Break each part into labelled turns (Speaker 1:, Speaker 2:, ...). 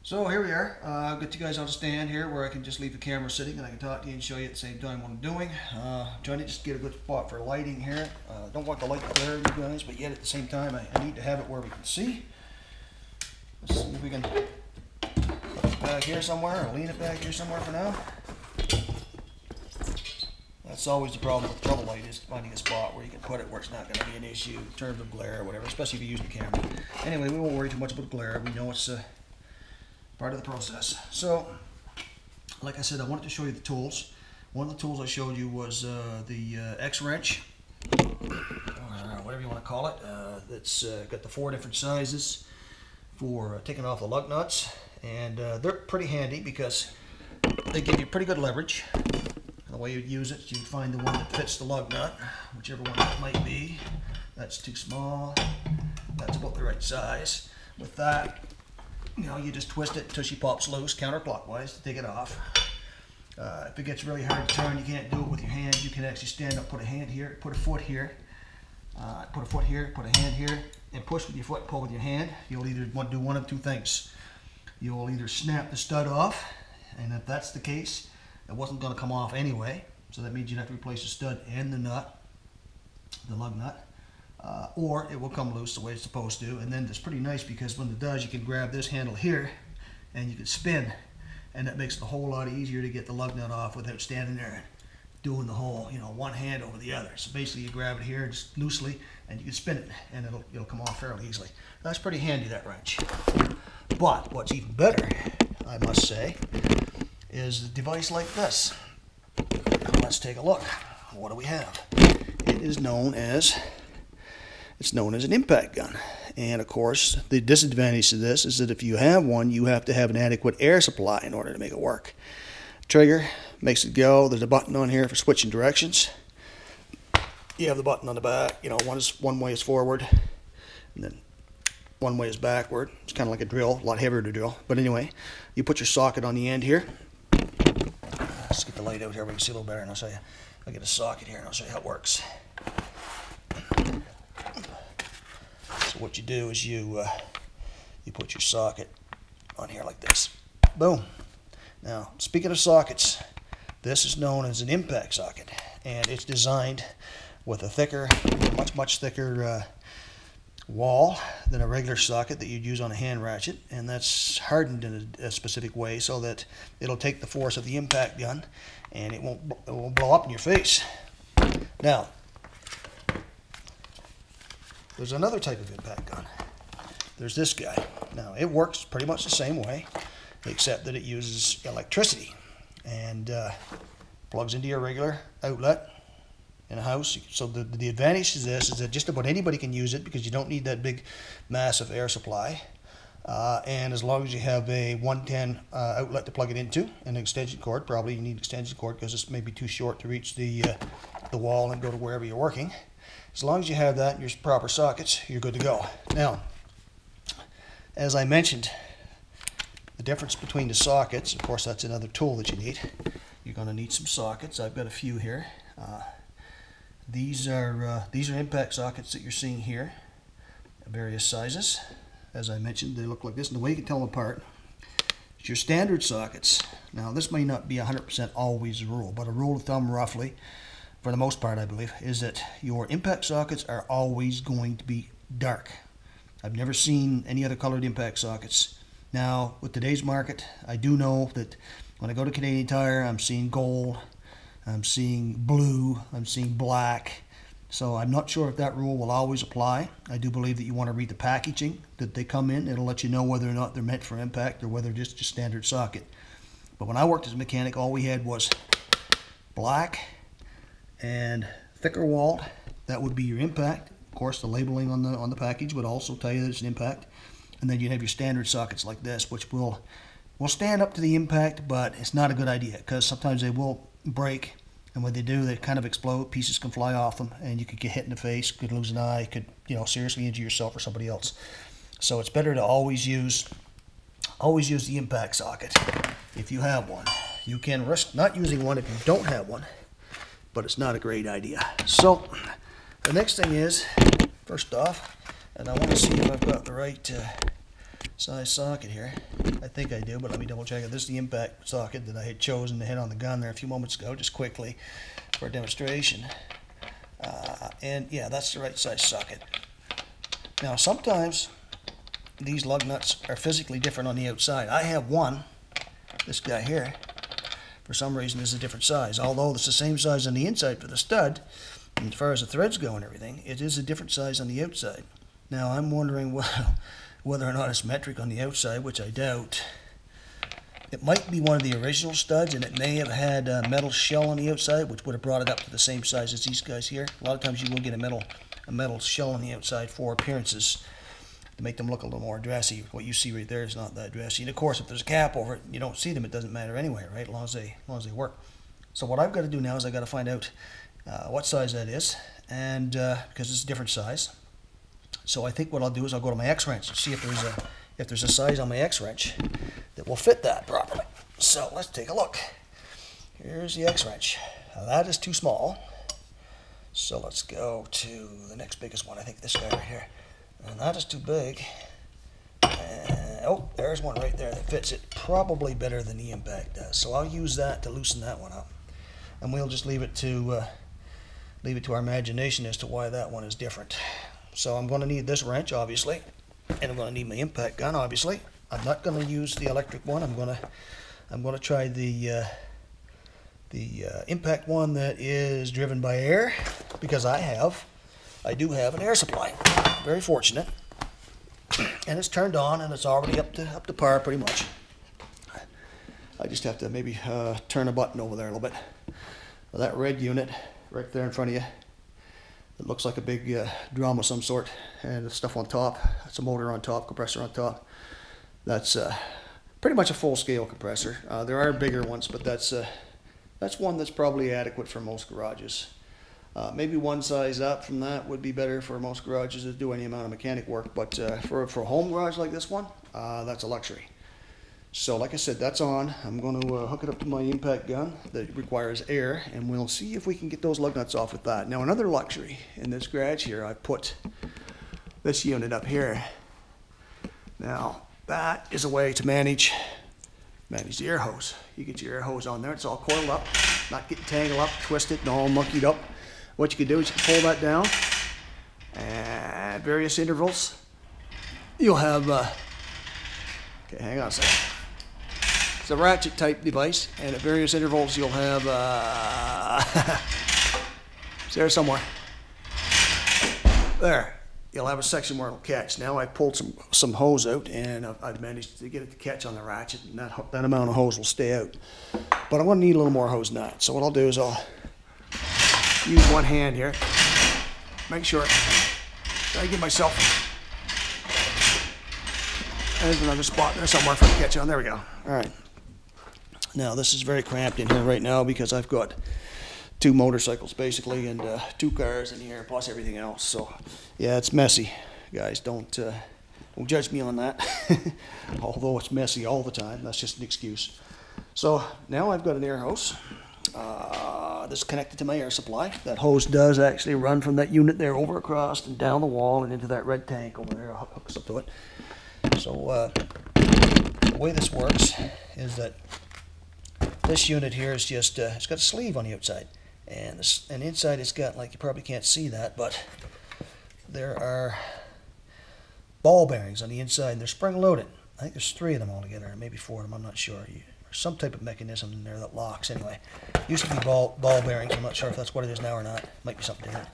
Speaker 1: So here we are. I've got you guys on a stand here where I can just leave the camera sitting and I can talk to you and show you at the same time what I'm doing. Trying to just get a good spot for lighting here. Don't want the light to glare you guys, but yet at the same time I need to have it where we can see. Let's see if we can put it back here somewhere or lean it back here somewhere for now. That's always the problem with trouble light, is finding a spot where you can put it where it's not going to be an issue in terms of glare or whatever, especially if you use the camera. Anyway, we won't worry too much about glare. We know it's part of the process. So, like I said, I wanted to show you the tools. One of the tools I showed you was the X wrench, whatever you want to call it. That's got the 4 different sizes for taking off the lug nuts, and they're pretty handy because they give you pretty good leverage. The way you'd use it, you'd find the one that fits the lug nut, whichever one that might be. That's too small. That's about the right size. With that, you just twist it until she pops loose counterclockwise to take it off. If it gets really hard to turn, you can't do it with your hand. You can actually stand up, put a hand here, put a foot here, put a foot here, put a hand here, and push with your foot, pull with your hand. You'll either want to do one of 2 things. You'll either snap the stud off, and if that's the case, it wasn't going to come off anyway, so that means you'd have to replace the stud and the nut, the lug nut, or it will come loose the way it's supposed to. And then it's pretty nice because when it does, you can grab this handle here and you can spin, and that makes it a whole lot easier to get the lug nut off without standing there and doing the whole, one hand over the other. So basically you grab it here just loosely and you can spin it and it'll come off fairly easily. That's pretty handy, that wrench. But what's even better, I must say, is a device like this. Let's take a look. What do we have? It is known as an impact gun. And of course, the disadvantage to this is that if you have one, you have to have an adequate air supply in order to make it work. Trigger makes it go. There's a button on here for switching directions. You have the button on the back. One way is forward, and then one way is backward. It's kind of like a drill, a lot heavier to drill. But anyway, you put your socket on the end here. Let's get the light out here where you can see a little better, and I'll show you. I'll get a socket here and I'll show you how it works. So what you do is you put your socket on here like this. Boom. Now, speaking of sockets, this is known as an impact socket, and it's designed with a thicker, much thicker wall than a regular socket that you'd use on a hand ratchet, and that's hardened in a specific way so that it'll take the force of the impact gun and it won't blow up in your face. Now, there's another type of impact gun. There's this guy. Now, it works pretty much the same way, except that it uses electricity and plugs into your regular outlet in a house. So the advantage to this is that just about anybody can use it because you don't need that big massive air supply, and as long as you have a 110 outlet to plug it into and an extension cord, probably you need an extension cord because this may be too short to reach the wall and go to wherever you're working. As long as you have that in your proper sockets, you're good to go. Now, as I mentioned, the difference between the sockets, of course that's another tool that you need. You're going to need some sockets. I've got a few here. These are impact sockets that you're seeing here, various sizes. As I mentioned, they look like this, and the way you can tell them apart is your standard sockets. Now, this may not be 100% always a rule, but a rule of thumb roughly, for the most part I believe, is that your impact sockets are always going to be dark. I've never seen any other colored impact sockets. Now, with today's market, I do know that when I go to Canadian Tire, I'm seeing gold, I'm seeing blue, I'm seeing black. So I'm not sure if that rule will always apply. I do believe that you want to read the packaging that they come in. It'll let you know whether or not they're meant for impact or whether they're just a standard socket. But when I worked as a mechanic, all we had was black and thicker walled. That would be your impact. Of course, the labeling on the package would also tell you that it's an impact. And then you'd have your standard sockets like this, which will stand up to the impact, but it's not a good idea because sometimes they will break, and when they do, they kind of explode. Pieces can fly off them, and you could get hit in the face, could lose an eye, could seriously injure yourself or somebody else. So it's better to always use the impact socket if you have one. You can risk not using one if you don't have one, but it's not a great idea. So the next thing is, first off, and I want to see if I've got the right size socket here. I think I do, but let me double check it. This is the impact socket that I had chosen to hit on the gun there a few moments ago, just quickly for a demonstration. And yeah, that's the right size socket. Now sometimes these lug nuts are physically different on the outside. I have one, this guy here, for some reason is a different size. Although it's the same size on the inside for the stud, and as far as the threads go and everything, it is a different size on the outside. Now I'm wondering, well, whether or not it's metric on the outside, which I doubt. It might be one of the original studs, and it may have had a metal shell on the outside, which would have brought it up to the same size as these guys here. A lot of times you will get a metal shell on the outside for appearances, to make them look a little more dressy. What you see right there is not that dressy. And of course, if there's a cap over it, you don't see them, it doesn't matter anyway, right? As long as they work. So what I've got to do now is I've got to find out what size that is, and because it's a different size. So I think what I'll do is I'll go to my X-wrench and see if there's a size on my X-wrench that will fit that properly. So let's take a look. Here's the X-wrench. Now that is too small. So let's go to the next biggest one. I think this guy right here. And that is too big. And, oh, there's one right there that fits it probably better than the impact does. So I'll use that to loosen that one up. And we'll just leave it to our imagination as to why that one is different. So I'm going to need this wrench, obviously, and I'm going to need my impact gun, obviously. I'm not going to use the electric one. I'm going to try the impact one that is driven by air, because I do have an air supply. Very fortunate, and it's turned on and it's already up to par pretty much. I just have to maybe turn a button over there a little bit. Well, that red unit right there in front of you. It looks like a big drum of some sort, and the stuff on top, that's a motor on top, compressor on top. That's pretty much a full-scale compressor. There are bigger ones, but that's one that's probably adequate for most garages. Maybe one size up from that would be better for most garages that do any amount of mechanic work, but for a home garage like this one, that's a luxury. So like I said, that's on. I'm going to hook it up to my impact gun that requires air, and we'll see if we can get those lug nuts off with that. Now another luxury in this garage here, I put this unit up here. Now that is a way to manage the air hose. You get your air hose on there, it's all coiled up, not getting tangled up, twisted, and all monkeyed up. What you can do is you can pull that down, and at various intervals, you'll have, okay, hang on a second. It's a ratchet type device, and at various intervals you'll have, it's there somewhere. There. You'll have a section where it'll catch. Now I've pulled some hose out, and I've managed to get it to catch on the ratchet, and that amount of hose will stay out. But I'm going to need a little more hose than that. So what I'll do is I'll use one hand here. Make sure I give myself. There's another spot there somewhere for it to catch on. There we go. All right. Now this is very cramped in here right now because I've got 2 motorcycles basically, and 2 cars in here plus everything else. So yeah, it's messy, guys. Don't judge me on that. Although it's messy all the time, that's just an excuse. So now I've got an air hose. This is connected to my air supply. That hose does actually run from that unit there over across and down the wall and into that red tank over there. I'll hook us up to it. So the way this works is that this unit here is just, it's got a sleeve on the outside. And inside it's got, like, you probably can't see that, but there are ball bearings on the inside, and they're spring loaded. I think there's 3 of them altogether, or maybe 4 of them, I'm not sure. There's some type of mechanism in there that locks. Anyway, used to be ball bearings. I'm not sure if that's what it is now or not. Might be something different.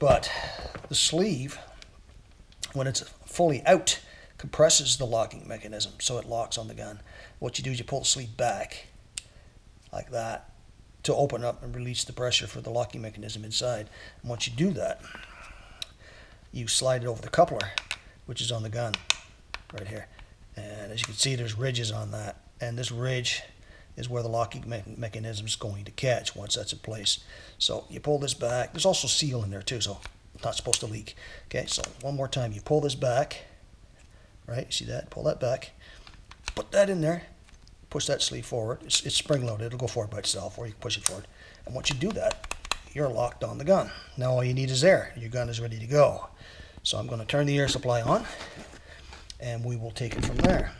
Speaker 1: But the sleeve, when it's fully out, compresses the locking mechanism, so it locks on the gun. What you do is you pull the sleeve back, like that, to open up and release the pressure for the locking mechanism inside. And once you do that, you slide it over the coupler, which is on the gun right here. And as you can see, there's ridges on that, and this ridge is where the locking mechanism is going to catch once that's in place. So you pull this back. There's also seal in there too, so it's not supposed to leak. Okay, so one more time, you pull this back, right? You see that? Pull that back, put that in there, push that sleeve forward. It's spring loaded. It'll go forward by itself, or you can push it forward. And once you do that, you're locked on the gun. Now all you need is air. Your gun is ready to go. So I'm going to turn the air supply on, and we will take it from there.